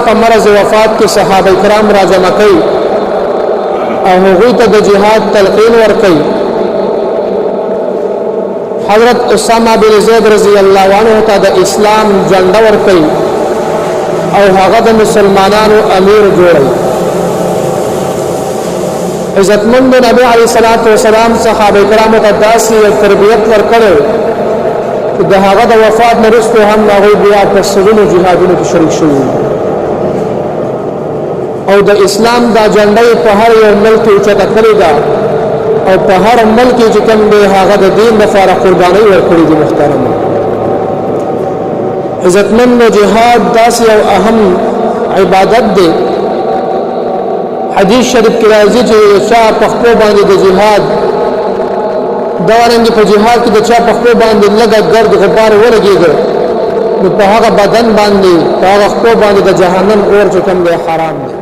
په مرض وفات کې صحابه کرام را جمع کړي او هغوی ته د جهاد تلقین ورکړي. حضرت اسامه بن زید رضی الله عنه ته د اسلام جنډه ورکړي او هغه د مسلمانانو امیر جوړي. عزتمند نبی علیہ الصلوۃ والسلام صحابه کرام ته داسې تربیت ورکړي چې د هغه د وفات نه وروسته هم هغه بیا په سلونو جهادونو کې شریک شوي او د اسلام دا جنډه په هر یو ملک اوچته کړې ده او په هر ملک چې کوم دی هغه د دین لپاره قرباني ورکړي دي. محترم عزتمند جهاد داسې یو اهم عبادت دی. حدیث شریف کې راځي چې چا په خپل باندې د جهاد دا ورنګ په جهاد کې د چا په خپل باندې لږه ګرد غبار ولګيږي نو په هغه بدن باندې په هغه خپل باندې د جهنم اور چې کوم دی حرام دی.